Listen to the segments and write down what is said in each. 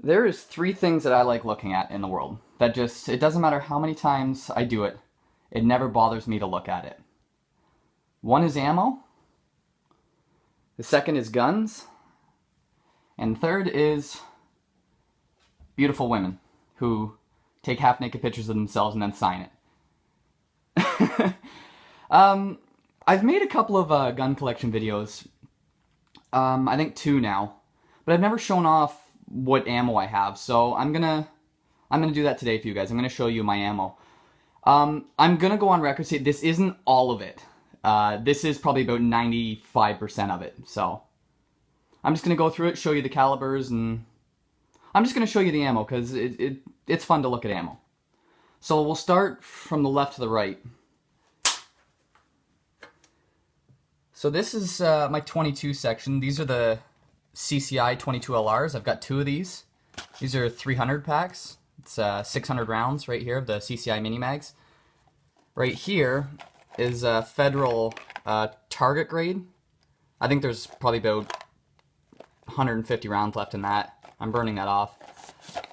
There is three things that I like looking at in the world that just, it doesn't matter how many times I do it, it never bothers me to look at it. One is ammo, the second is guns, and third is beautiful women who take half-naked pictures of themselves and then sign it. I've made a couple of gun collection videos, I think two now, but I've never shown off what ammo I have, so I'm gonna do that today for you guys. I'm gonna show you my ammo. I'm gonna go on record say this isn't all of it. This is probably about 95% of it. So I'm just gonna go through it, show you the calibers, and I'm just gonna show you the ammo because it's fun to look at ammo. So we'll start from the left to the right. So this is my 22 section. These are the CCI 22 LRs. I've got two of these. These are 300 packs. It's 600 rounds right here of the CCI mini mags. Right here is a federal target grade. I think there's probably about 150 rounds left in that. I'm burning that off.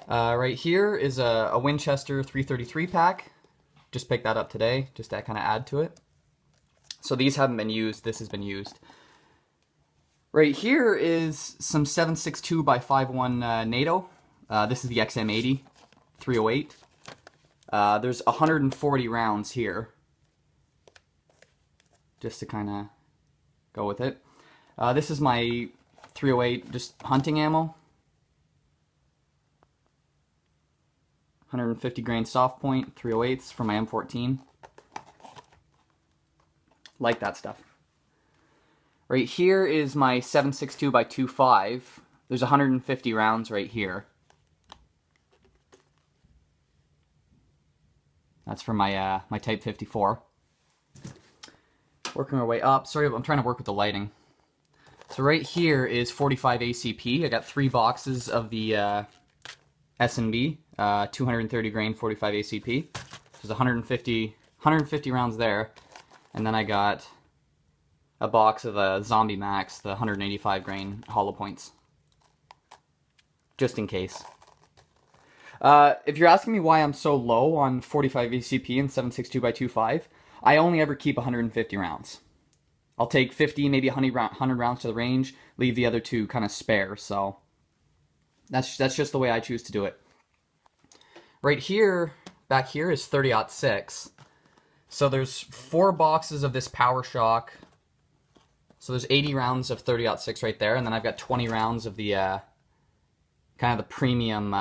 Right here is a Winchester 333 pack. Just picked that up today, just to kind of add to it. So these haven't been used. This has been used. Right here is some 7.62 by 5.1 NATO. This is the XM80 308. There's 140 rounds here, just to kind of go with it. This is my 308 just hunting ammo. 150 grain soft point 308s for my M14. Like that stuff. Right here is my 7.62 by 2.5. There's 150 rounds right here. That's for my my Type 54. Working our way up. Sorry, I'm trying to work with the lighting. So right here is 45 ACP. I got 3 boxes of the S&B, 230 grain 45 ACP. There's 150 rounds there. And then I got a box of Zombie Max, the 185 grain hollow points, just in case. If you're asking me why I'm so low on 45 ACP and 7.62 by 2.5, I only ever keep 150 rounds. I'll take 50, maybe 100 rounds to the range, leave the other 2 kind of spare, so that's just the way I choose to do it. Right here, back here is 30-06. So there's 4 boxes of this Power Shock. So there's 80 rounds of 30-06 right there, and then I've got 20 rounds of the kind of the premium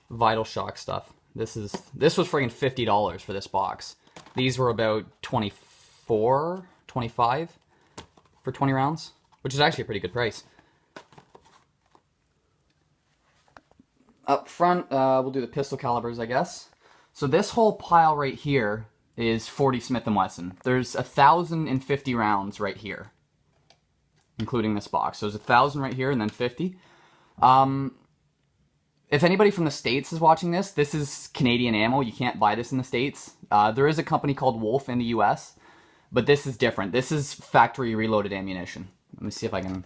Vital Shock stuff. This was friggin' $50 for this box. These were about 24, 25 for 20 rounds, which is actually a pretty good price. Up front, we'll do the pistol calibers, I guess. So this whole pile right here is 40 Smith and Wesson. There's 1,050 rounds right here, including this box. So there's 1,000 right here and then 50. If anybody from the States is watching this, this is Canadian ammo. You can't buy this in the States. There is a company called Wolf in the US, but this is different. This is factory reloaded ammunition. Let me see if I can...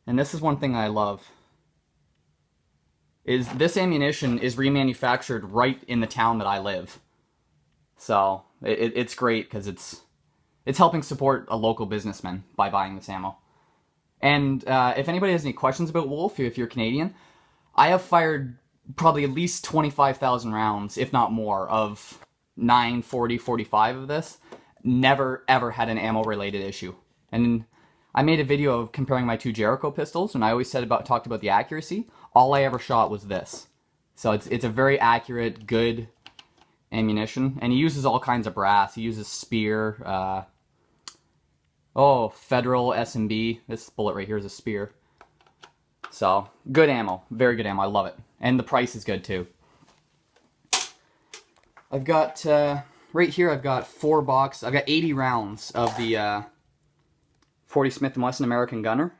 And this is one thing I love. Is this ammunition is remanufactured right in the town that I live. So it's great because it's helping support a local businessman by buying this ammo. And if anybody has any questions about Wolf, if you're Canadian, I have fired probably at least 25,000 rounds, if not more, of 9, 40, 45 of this. Never ever had an ammo related issue. And I made a video of comparing my 2 Jericho pistols, and I always talked about the accuracy. All I ever shot was this. So it's a very accurate, good ammunition. And he uses all kinds of brass. He uses Spear, Federal S&B. This bullet right here is a Spear. So, good ammo. Very good ammo. I love it. And the price is good, too. I've got, right here, I've got 4 boxes. I've got 80 rounds of the 40 Smith & Wesson American Gunner.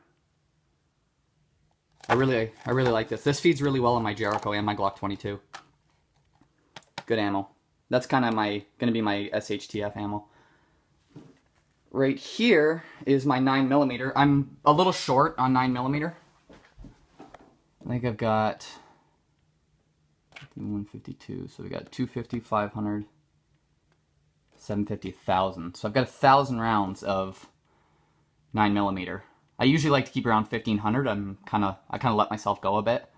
I really like this. This feeds really well on my Jericho and my Glock 22. Good ammo. That's kind of gonna be my SHTF ammo. Right here is my 9mm. I'm a little short on 9mm. I think I've got 152, so we got 250, 500, 750, 1,000. So I've got 1,000 rounds of 9mm. I usually like to keep around 1,500. I kind of let myself go a bit.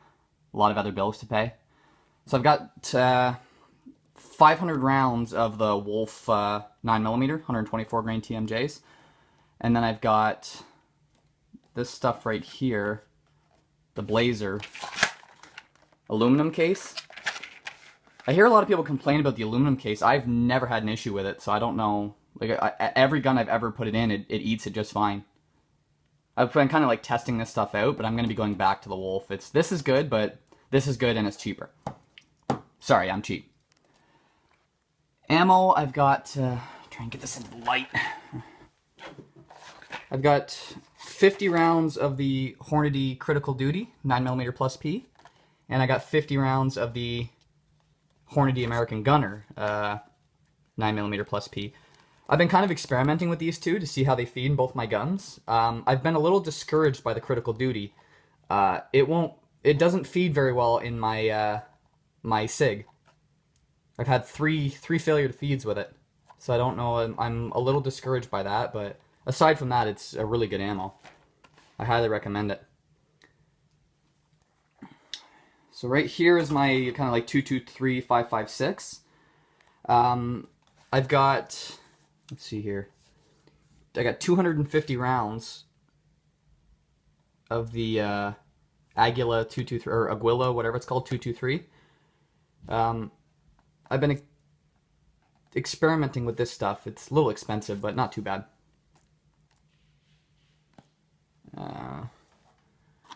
A lot of other bills to pay. So I've got 500 rounds of the Wolf 9mm, 124 grain TMJs. And then I've got this stuff right here, the Blazer aluminum case. I hear a lot of people complain about the aluminum case. I've never had an issue with it, so I don't know. Like every gun I've ever put it in, it eats it just fine. I've been kind of like testing this stuff out, but I'm going to be going back to the Wolf. This is good, but this is good and it's cheaper. Sorry, I'm cheap. Ammo, I've got, try and get this in the light. I've got 50 rounds of the Hornady Critical Duty 9mm plus P, and I got 50 rounds of the Hornady American Gunner 9mm plus P. I've been kind of experimenting with these two to see how they feed in both my guns. I've been a little discouraged by the Critical Duty. It doesn't feed very well in my my SIG. I've had three failure feeds with it, so I don't know. I'm a little discouraged by that, but aside from that, it's a really good ammo. I highly recommend it. So right here is my kind of like 223 5.56. I've got, let's see here, I got 250 rounds of the Aguila 223, or Aguila, whatever it's called, 223. I've been experimenting with this stuff. It's a little expensive, but not too bad.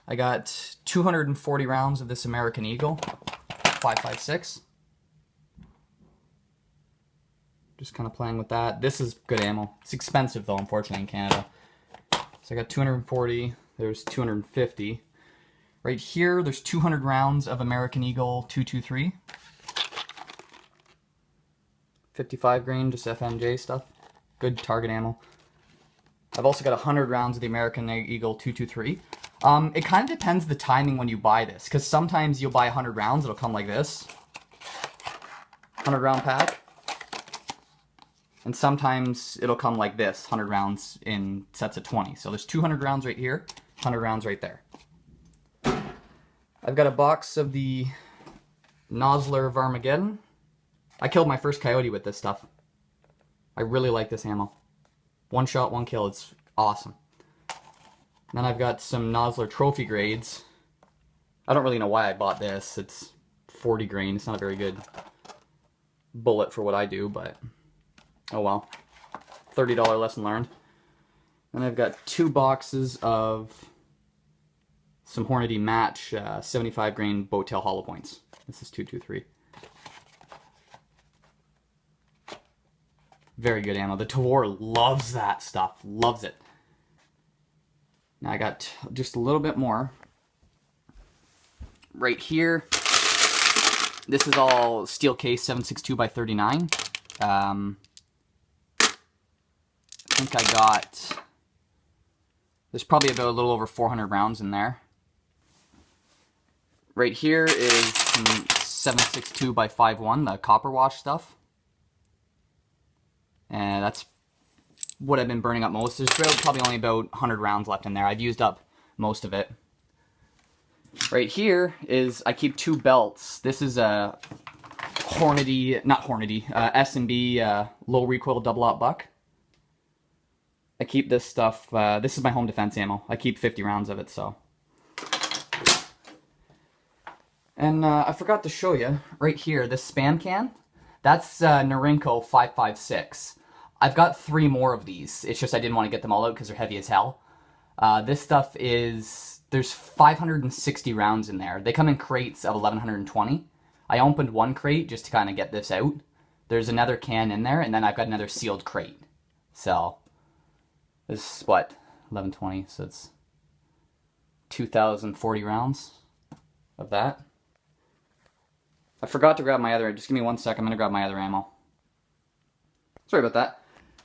I got 240 rounds of this American Eagle 5.56. Just kind of playing with that. This is good ammo. It's expensive though, unfortunately, in Canada. So I got 240. There's 250. Right here, there's 200 rounds of American Eagle 223. 55 grain, just FMJ stuff. Good target ammo. I've also got 100 rounds of the American Eagle 223. It kind of depends the timing when you buy this, because sometimes you'll buy 100 rounds, it'll come like this. 100 round pack. And sometimes it'll come like this, 100 rounds in sets of 20. So there's 200 rounds right here, 100 rounds right there. I've got a box of the Nosler of Armageddon. I killed my first coyote with this stuff. I really like this ammo. One shot, one kill. It's awesome. Then I've got some Nosler trophy grades. I don't really know why I bought this. It's 40 grain. It's not a very good bullet for what I do, but oh well. $30 lesson learned. Then I've got 2 boxes of some Hornady Match 75 grain boat tail hollow points. This is 223. Very good ammo. The Tawar loves that stuff. Loves it. Now I got just a little bit more. Right here. This is all steel case 7.62 by 39. I think I got, there's probably about a little over 400 rounds in there. Right here is some 7.62 by 5.1, the copper wash stuff. And that's what I've been burning up most. There's probably only about 100 rounds left in there. I've used up most of it. Right here is, I keep 2 belts. This is a Hornady, not Hornady, S&B low recoil double-aught buck. I keep this stuff, this is my home defense ammo. I keep 50 rounds of it, so. And I forgot to show you, right here, this Spam can. That's Norinco 5.56. I've got 3 more of these. It's just I didn't want to get them all out because they're heavy as hell. This stuff is, there's 560 rounds in there. They come in crates of 1,120. I opened 1 crate just to kind of get this out. There's another can in there, and then I've got another sealed crate. So, this is what, 1,120, so it's 2,040 rounds of that. I forgot to grab my other, just give me 1 sec, I'm going to grab my other ammo. Sorry about that.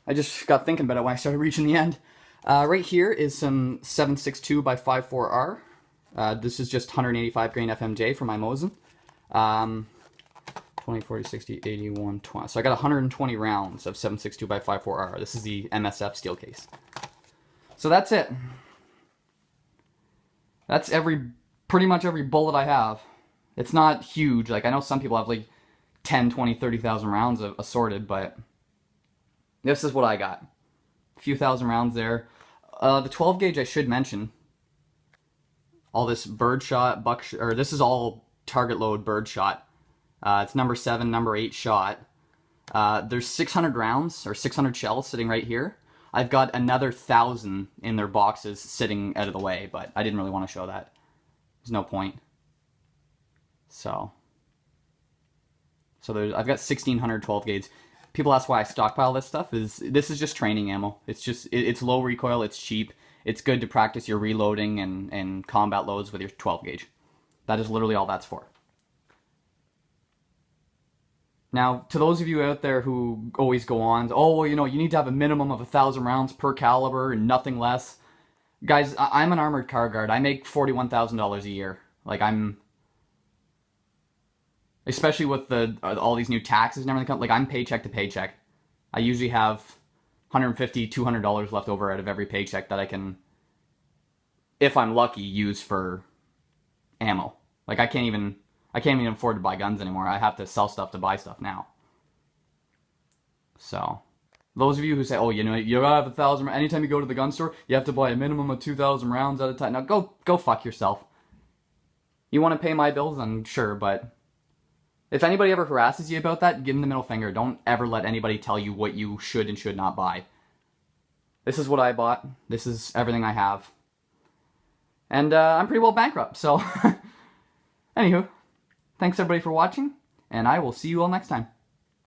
I just got thinking about it when I started reaching the end. Right here is some 7.62 by 5.4R. This is just 185 grain FMJ for my Mosin. 20, 40, 60, 80, 120. So I got 120 rounds of 7.62 by 5.4R. This is the MSF steel case. So that's it. That's pretty much every bullet I have. It's not huge. Like, I know some people have like 10, 20, 30,000 rounds of assorted, but this is what I got. A few thousand rounds there. The 12 gauge I should mention. All this birdshot, or this is all target load birdshot. It's number 7, number 8 shot. There's 600 rounds, or 600 shells sitting right here. I've got another 1,000 in their boxes sitting out of the way, but I didn't really want to show that. There's no point. So I've got 1,600 12 gauge. People ask why I stockpile this stuff. This is just training ammo. It's low recoil, it's cheap. It's good to practice your reloading and combat loads with your 12 gauge. That is literally all that's for. Now, to those of you out there who always go on, oh, well, you know, you need to have a minimum of 1,000 rounds per caliber and nothing less. Guys, I'm an armored car guard. I make $41,000 a year. Like, especially with all these new taxes and everything, like, I'm paycheck to paycheck. I usually have $150, $200 left over out of every paycheck that I can, if I'm lucky, use for ammo. Like, I can't even afford to buy guns anymore. I have to sell stuff to buy stuff now. So, those of you who say, oh, you know, you gotta have 1,000, anytime you go to the gun store, you have to buy a minimum of 2,000 rounds at a time. Now, go fuck yourself. You want to pay my bills? I'm sure, but if anybody ever harasses you about that, give them the middle finger. Don't ever let anybody tell you what you should and should not buy. This is what I bought. This is everything I have. And I'm pretty well bankrupt, so... Anywho, thanks everybody for watching, and I will see you all next time.